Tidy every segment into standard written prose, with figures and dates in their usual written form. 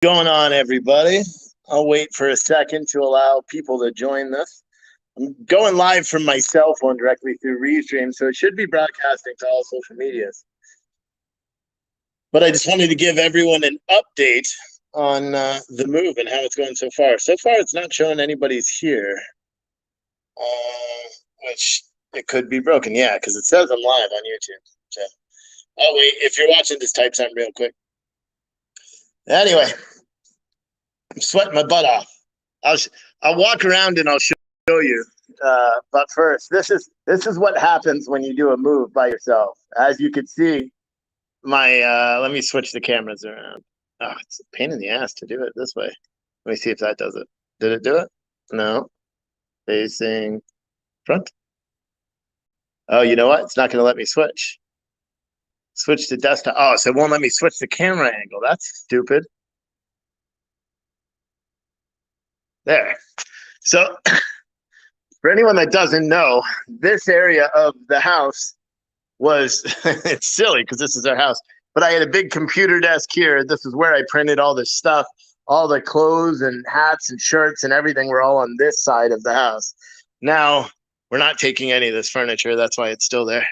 Going on, everybody? I'll wait for a second to allow people to join this. I'm going live from my cell phone directly through Restream, so it should be broadcasting to all social medias. But I just wanted to give everyone an update on the move and how it's going so far. So far, it's not showing anybody's here, which it could be broken. Yeah, because it says I'm live on YouTube. So, oh wait, if you're watching, just type something real quick. Anyway, I'm sweating my butt off. I'll walk around and I'll show you. But first, this is what happens when you do a move by yourself. As you can see, my let me switch the cameras around. Oh, it's a pain in the ass to do it this way. Let me see if that does it. Did it do it? No. Facing front. Oh, you know what? It's not going to let me switch. Switch to desktop. Oh, so it won't let me switch the camera angle. That's stupid. There. So for anyone that doesn't know, this area of the house was, it's silly because this is our house, but I had a big computer desk here. This is where I printed all this stuff. All the clothes and hats and shirts and everything were all on this side of the house. Now, we're not taking any of this furniture. That's why it's still there.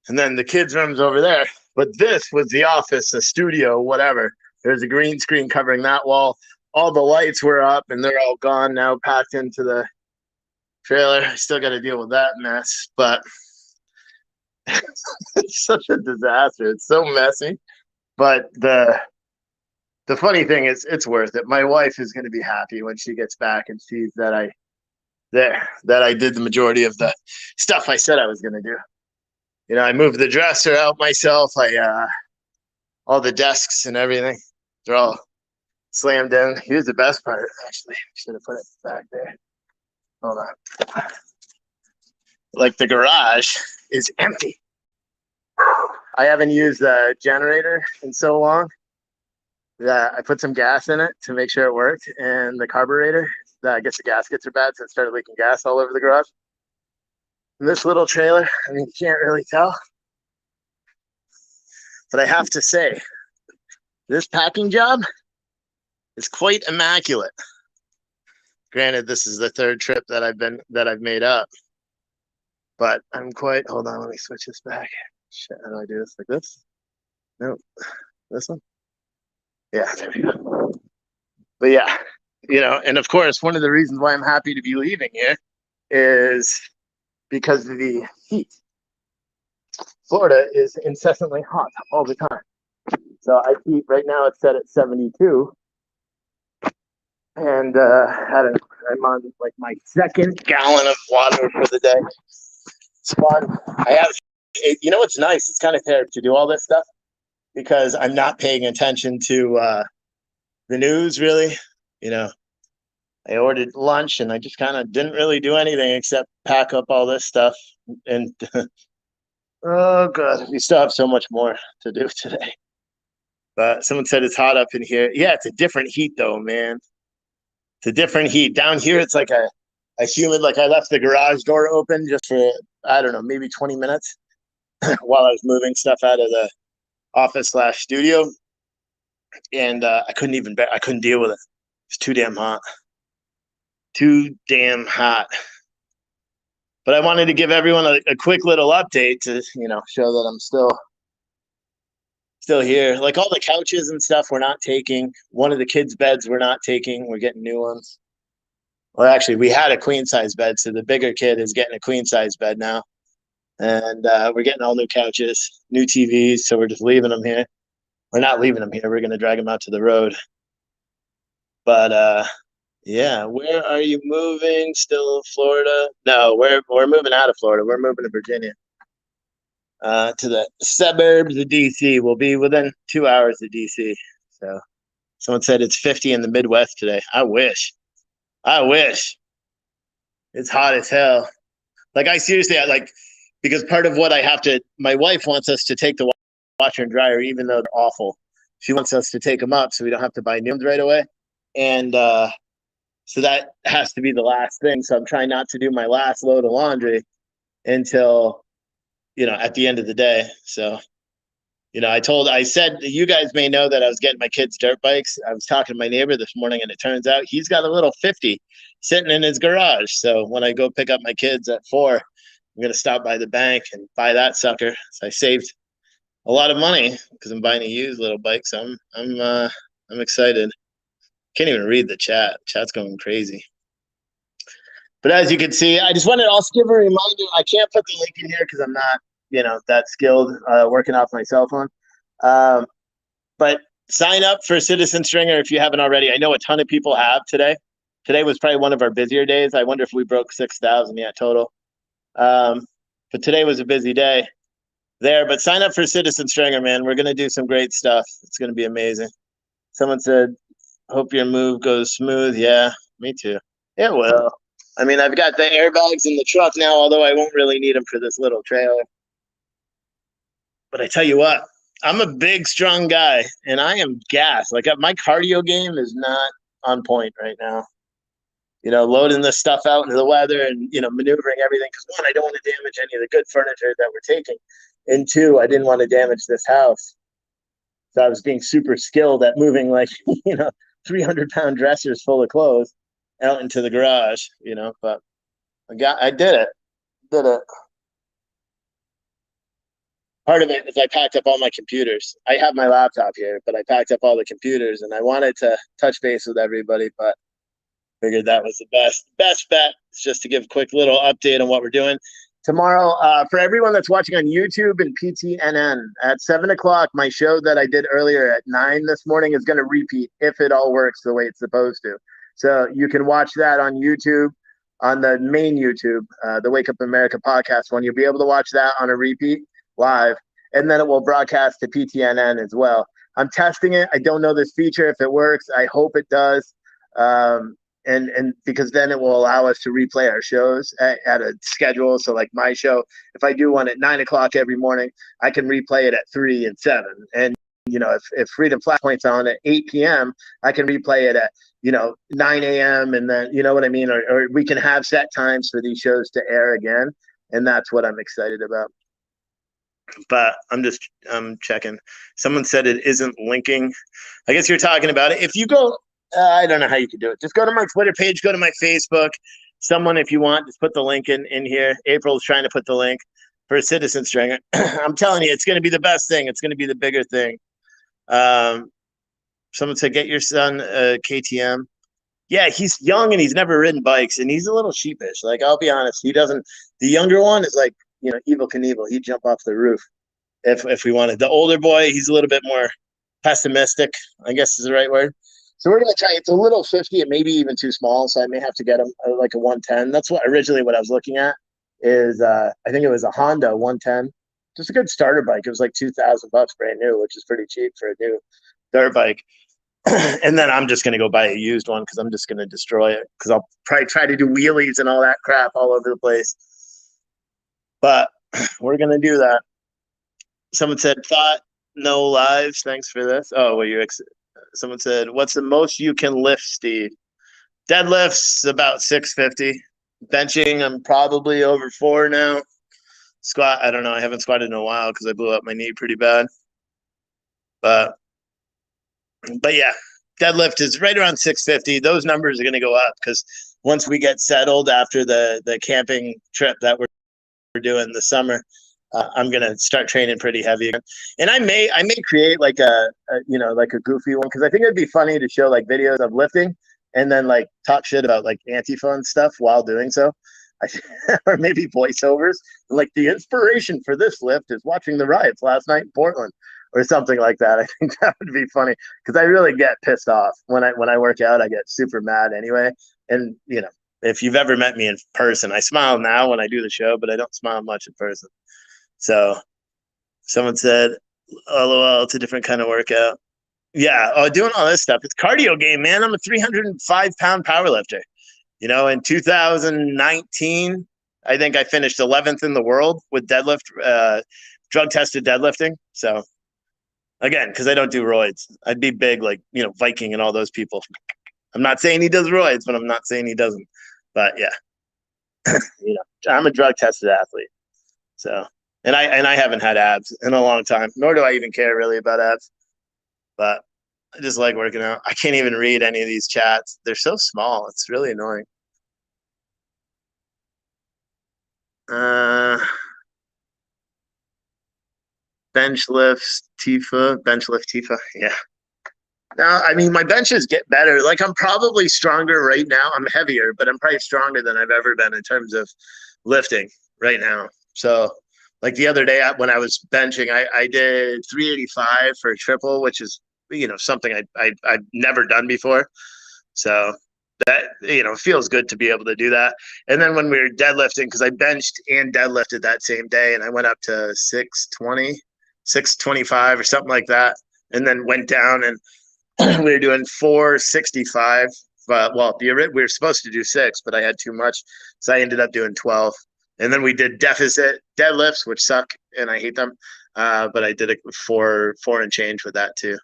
And then the kids' room's over there. But this was the office, the studio, whatever. There's a green screen covering that wall. All the lights were up and they're all gone now, packed into the trailer. I still got to deal with that mess, but it's such a disaster. It's so messy. But the funny thing is, it's worth it. My wife is going to be happy when she gets back and sees that I did the majority of the stuff I said I was going to do. You know, I moved the dresser out myself. All the desks and everything, they're all slammed in. Here's the best part, actually. Should have put it back there. Hold on. Like the garage is empty. I haven't used the generator in so long that I put some gas in it to make sure it worked, and the carburetor, I guess the gaskets are bad, so it started leaking gas all over the garage. And this little trailer, I mean, you can't really tell, but I have to say, this packing job is quite immaculate. Granted, this is the third trip that I've made up, but I'm quite. Hold on, let me switch this back. Shit, how do I do this? Like this? No, this one. Yeah, there we go. But yeah, you know, and of course, one of the reasons why I'm happy to be leaving here is because of the heat. Florida is incessantly hot all the time. So I keep right now it's set at 72, and I'm on like my second gallon of water for the day. It's fun. I have, you know, what's nice? It's kind of fair to do all this stuff because I'm not paying attention to the news really. You know, I ordered lunch and I just kind of didn't really do anything except pack up all this stuff. And oh god, we still have so much more to do today. But someone said it's hot up in here. Yeah, it's a different heat though, man. It's a different heat. Down here, it's like a humid. Like I left the garage door open just for I don't know, maybe 20 minutes while I was moving stuff out of the office/studio, and I couldn't deal with it. It's too damn hot. Too damn hot. But I wanted to give everyone a quick little update to, you know, show that I'm still here. Like all the couches and stuff we're not taking. One of the kids' beds we're not taking. We're getting new ones. Well, actually, we had a queen size bed, so the bigger kid is getting a queen size bed now. And we're getting all new couches, new TVs, so we're just leaving them here. We're not leaving them here. We're going to drag them out to the road. But yeah, where are you moving? Still Florida? No, we're moving out of Florida. We're moving to Virginia. To the suburbs of DC. We'll be within 2 hours of DC. So someone said it's 50 in the Midwest today. I wish. It's hot as hell. Like I seriously, because part of what I have to, my wife wants us to take the washer and dryer, even though they're awful. She wants us to take them up so we don't have to buy new ones right away. And so that has to be the last thing. So I'm trying not to do my last load of laundry until, you know, at the end of the day. So I said, you guys may know that I was getting my kids dirt bikes. I was talking to my neighbor this morning, and it turns out he's got a little 50 sitting in his garage. So when I go pick up my kids at 4, I'm going to stop by the bank and buy that sucker. So I saved a lot of money because I'm buying a used little bike. So I'm excited. Can't even read the chat. Chat's going crazy. But as you can see, I just wanted to also give a reminder. I can't put the link in here because I'm not, that skilled working off my cell phone. But sign up for Citizen Stringer if you haven't already. I know a ton of people have today. Today was probably one of our busier days. I wonder if we broke 6,000 yet total. But today was a busy day there. But sign up for Citizen Stringer, man. We're going to do some great stuff. It's going to be amazing. Someone said, hope your move goes smooth. Yeah, me too. It will. I mean, I've got the airbags in the truck now, although I won't really need them for this little trailer. But I tell you what, I'm a big, strong guy, and I am gassed. Like, my cardio game is not on point right now. Loading this stuff out into the weather and, maneuvering everything. Because, one, I don't want to damage any of the good furniture that we're taking. And two, I didn't want to damage this house. So I was being super skilled at moving, like, 300-pound dressers full of clothes out into the garage, but I did it. Part of it is I packed up all my computers. I have my laptop here, but I packed up all the computers, and I wanted to touch base with everybody, but figured that was the best bet. It's just to give a quick little update on what we're doing. Tomorrow, for everyone that's watching on YouTube and PTNN, at 7 o'clock, my show that I did earlier at 9 this morning is going to repeat if it all works the way it's supposed to. So you can watch that on YouTube, on the main YouTube, the Wake Up America podcast one. You'll be able to watch that on a repeat live, and then it will broadcast to PTNN as well. I'm testing it. I don't know this feature if it works. I hope it does. And because then it will allow us to replay our shows at a schedule. So like my show, if I do one at 9 o'clock every morning, I can replay it at 3 and 7. And, if Freedom Flashpoint's on at 8 p.m., I can replay it at, 9 a.m. And then, you know what I mean? Or we can have set times for these shows to air again. And that's what I'm excited about. But I'm checking. Someone said it isn't linking. I guess you're talking about it. If you go, I don't know how you can do it. Just go to my Twitter page, go to my Facebook. Someone, if you want, just put the link in here. April's trying to put the link for Citizen Stringer. I'm telling you, it's going to be the best thing. It's going to be the bigger thing. Someone said, get your son KTM. Yeah, he's young and he's never ridden bikes, and he's a little sheepish. Like, I'll be honest, he doesn't. The younger one is like, Evel Knievel. He'd jump off the roof if we wanted. The older boy, he's a little bit more pessimistic, I guess is the right word. So we're going to try. It's a little 50. It may be even too small, so I may have to get him like a 110. That's what I was looking at is I think it was a Honda 110. Just a good starter bike. It was like $2,000 brand new, which is pretty cheap for a new dirt bike. And then I'm just going to go buy a used one because I'm just going to destroy it because I'll probably try to do wheelies and all that crap all over the place. But we're going to do that. Someone said, thought no lives. Thanks for this. Oh, well, someone said, what's the most you can lift, Steve? Deadlifts about 650. Benching, I'm probably over 4 now. Squat, I don't know. I haven't squatted in a while because I blew up my knee pretty bad. But yeah, deadlift is right around 650. Those numbers are going to go up because once we get settled after the camping trip that we're doing this summer, I'm going to start training pretty heavy again. And I may create like a goofy one because I think it'd be funny to show like videos of lifting and then like talk shit about like Antifa and stuff while doing so. Or maybe voiceovers. Like the inspiration for this lift is watching the riots last night in Portland or something like that. I think that would be funny because I really get pissed off when I work out. I get super mad anyway. And, if you've ever met me in person, I smile now when I do the show, but I don't smile much in person. So someone said, LOL, it's a different kind of workout. Yeah, doing all this stuff. It's cardio game, man. I'm a 305-pound powerlifter. In 2019, I think I finished 11th in the world with deadlift, drug-tested deadlifting. So, again, because I don't do roids. I'd be big like, Viking and all those people. I'm not saying he does roids, but I'm not saying he doesn't. But, yeah, I'm a drug-tested athlete. So And I haven't had abs in a long time, nor do I even care really about abs. But I just like working out. I can't even read any of these chats. They're so small. It's really annoying. Uh, bench lifts, Tifa, bench lift Tifa. Yeah. Now, I mean, my benches get better. Like, I'm probably stronger right now. I'm heavier, but I'm probably stronger than I've ever been in terms of lifting right now. So, like the other day when I was benching, I did 385 for a triple, which is, something I've never done before. So that, feels good to be able to do that. And then when we were deadlifting, because I benched and deadlifted that same day, and I went up to 620, 625 or something like that, and then went down and we were doing 465. Well, we were supposed to do 6, but I had too much, so I ended up doing 12. And then we did deficit deadlifts, which suck and I hate them. But I did it four and change with that too.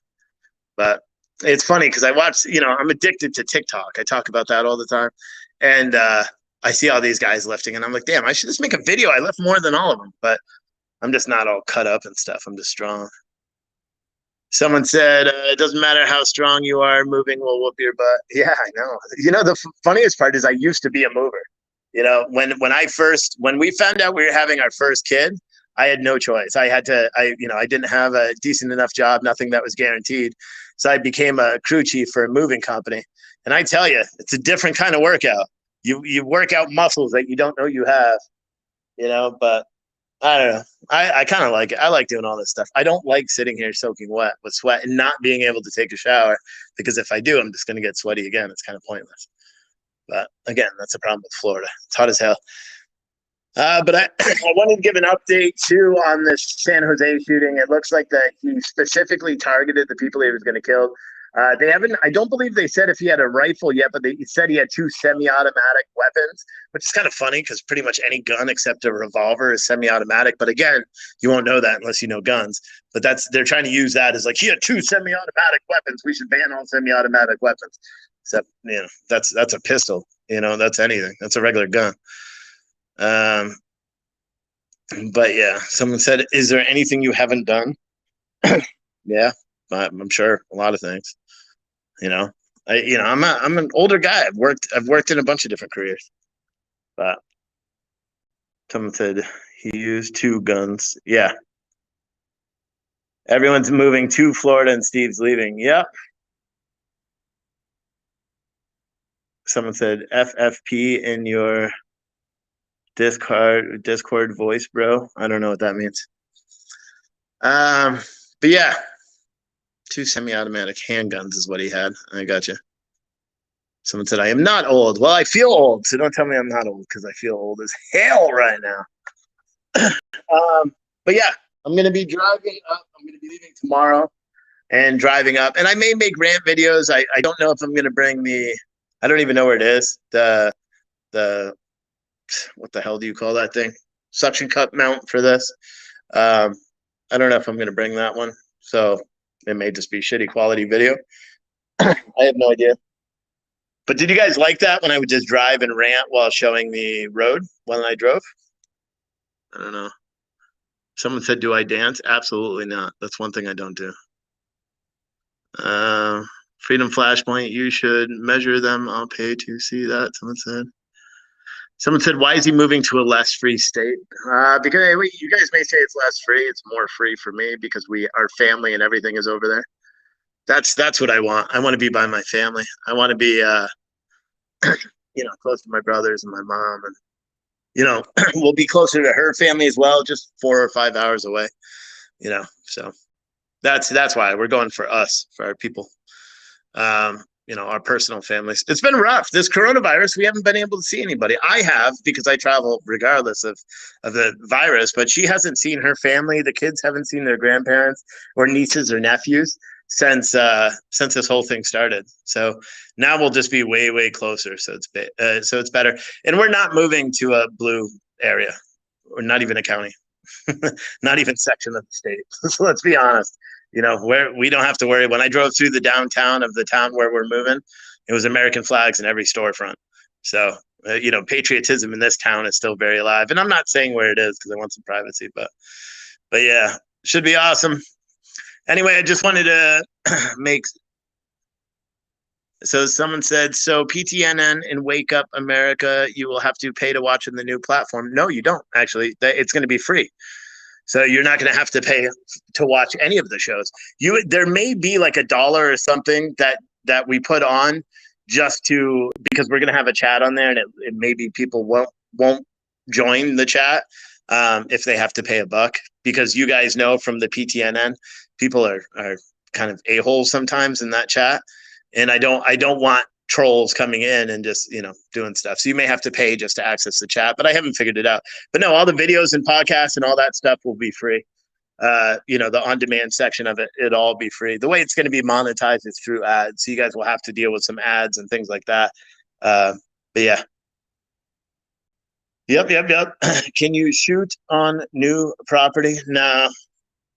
But it's funny because I watch, I'm addicted to TikTok. I talk about that all the time, and I see all these guys lifting, and I'm like, damn, I should just make a video. I lift more than all of them, but I'm just not all cut up and stuff. I'm just strong. Someone said, it doesn't matter how strong you are, moving will whoop your butt. Yeah, I know. The funniest part is I used to be a mover. When we found out we were having our first kid, I had no choice. I didn't have a decent enough job, nothing that was guaranteed. So I became a crew chief for a moving company. And I tell you, it's a different kind of workout. You work out muscles that you don't know you have, but I don't know. I kind of like it. I like doing all this stuff. I don't like sitting here soaking wet with sweat and not being able to take a shower, because if I do, I'm just going to get sweaty again. It's kind of pointless. But again, that's a problem with Florida. It's hot as hell. But I wanted to give an update too on this San Jose shooting. It looks like that he specifically targeted the people he was going to kill. They haven't. I don't believe they said if he had a rifle yet, but they said he had 2 semi-automatic weapons, which is kind of funny because pretty much any gun except a revolver is semi-automatic. But again, you won't know that unless you know guns. But they're trying to use that as like, he had 2 semi-automatic weapons. We should ban all semi-automatic weapons. Except, that's a pistol. That's anything. That's a regular gun. But yeah, someone said, is there anything you haven't done? Yeah, I'm sure a lot of things. I'm an older guy. I've worked in a bunch of different careers. But someone said he used 2 guns. Yeah. Everyone's moving to Florida and Steve's leaving. Yep. Someone said FFP in your Discord voice, bro. I don't know what that means. But yeah, 2 semi-automatic handguns is what he had. I got you. Someone said, I am not old. Well, I feel old, so don't tell me I'm not old, because I feel old as hell right now. But yeah, I'm going to be driving up. I'm going to be leaving tomorrow and driving up. And I may make rant videos. I don't know if I'm going to bring I don't even know where it is. The what the hell do you call that thing? Suction cup mount for this. I don't know if I'm going to bring that one. So it may just be shitty quality video. I have no idea. But did you guys like that when I would just drive and rant while showing the road when I drove? I don't know. Someone said, do I dance? Absolutely not. That's one thing I don't do. Freedom Flashpoint, you should measure them. I'll pay to see that, Someone said, why is he moving to a less free state? Because you guys may say it's less free. It's more free for me because our family and everything is over there. That's what I want. I want to be by my family. I want to be, close to my brothers and my mom, and we'll be closer to her family as well, just 4 or 5 hours away. So that's why we're going for us, for our people. Our personal families. It's been rough. This coronavirus, we haven't been able to see anybody. I have, because I travel regardless of the virus, but she hasn't seen her family. The kids haven't seen their grandparents or nieces or nephews since this whole thing started. So now we'll just be way, way closer. So it's better. And we're not moving to a blue area, or not even a county, not even section of the state. So let's be honest. Where we don't have to worry. When I drove through the downtown of the town where we're moving, it was American flags in every storefront. So patriotism in this town is still very alive. And I'm not saying where it is because I want some privacy, but yeah, should be awesome. Anyway, I just wanted to make. So someone said, so PTNN and Wake Up America, you will have to pay to watch in the new platform. No, you don't actually. It's going to be free. So you're not going to have to pay to watch any of the shows. There may be like $1 or something that we put on just because we're going to have a chat on there, and it maybe people won't join the chat if they have to pay $1, because you guys know from the PTNN, people are kind of a-holes sometimes in that chat, and I don't want trolls coming in and just doing stuff. So you may have to pay just to access the chat, but I haven't figured it out. But no, all the videos and podcasts and all that stuff will be free. The on-demand section of it'll all be free. The way it's going to be monetized is through ads, so you guys will have to deal with some ads and things like that. But yeah. Yep. Can you shoot on new property? No.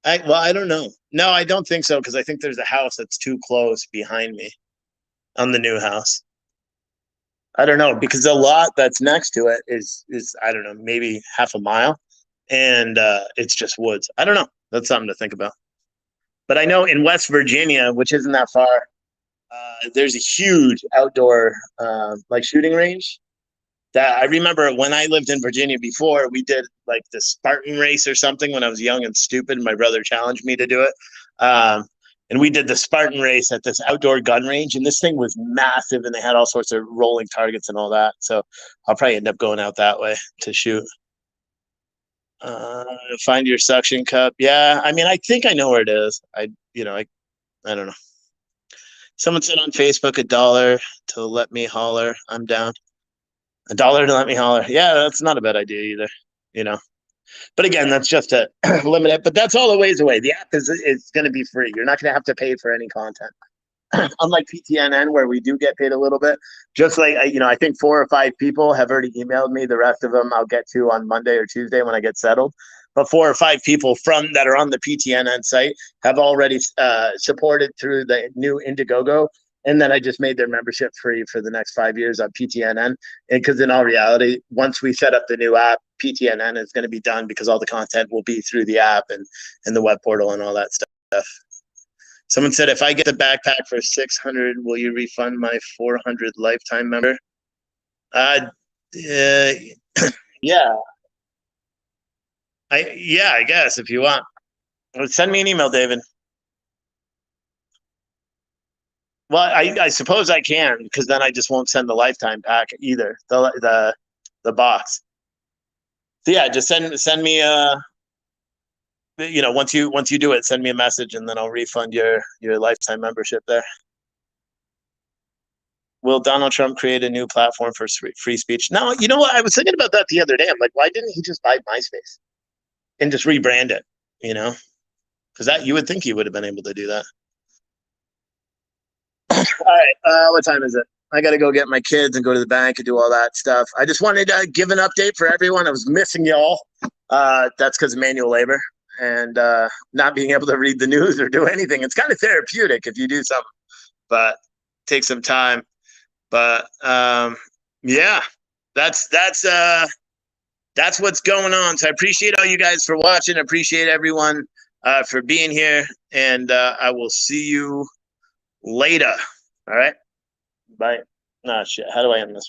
I don't know. No, I don't think so, because I think there's a house that's too close behind me on the new house. I don't know, because the lot that's next to it is I don't know, maybe half a mile, and it's just woods. I don't know. That's something to think about. But I know in West Virginia, which isn't that far, there's a huge outdoor like shooting range. That I remember when I lived in Virginia before, we did like the Spartan race or something when I was young and stupid. My brother challenged me to do it. And we did the Spartan race at this outdoor gun range, and this thing was massive, and they had all sorts of rolling targets and all that. So I'll probably end up going out that way to shoot. Find your suction cup. Yeah, I mean, I think I know where it is. I don't know. Someone said on Facebook $1 to let me holler. I'm down. $1 to let me holler. Yeah, that's not a bad idea either. But again, that's just to limit it. But that's all the ways away. The app is going to be free. You're not going to have to pay for any content. Unlike PTNN, where we do get paid a little bit. Just like, I think 4 or 5 people have already emailed me. The rest of them I'll get to on Monday or Tuesday when I get settled. But 4 or 5 people that are on the PTNN site have already supported through the new Indiegogo. And then I just made their membership free for the next 5 years on PTNN. And because in all reality, once we set up the new app, PTNN is going to be done, because all the content will be through the app and the web portal and all that stuff. Someone said, if I get the backpack for $600, will you refund my $400 lifetime member? Yeah. I guess if you want. Send me an email, David. Well, I suppose I can, because then I just won't send the lifetime pack either. The box. So yeah, just send me once you do it, send me a message, and then I'll refund your lifetime membership there. Will Donald Trump create a new platform for free speech? No, you know what? I was thinking about that the other day. I'm like, why didn't he just buy MySpace and just rebrand it? Because that you would think he would have been able to do that. All right, what time is it? I got to go get my kids and go to the bank and do all that stuff. I just wanted to give an update for everyone. I was missing y'all. That's because of manual labor and not being able to read the news or do anything. It's kind of therapeutic if you do something, but take some time. But yeah, that's what's going on. So I appreciate all you guys for watching. I appreciate everyone for being here, and I will see you later. All right. Bye. Nah, shit. How do I end this?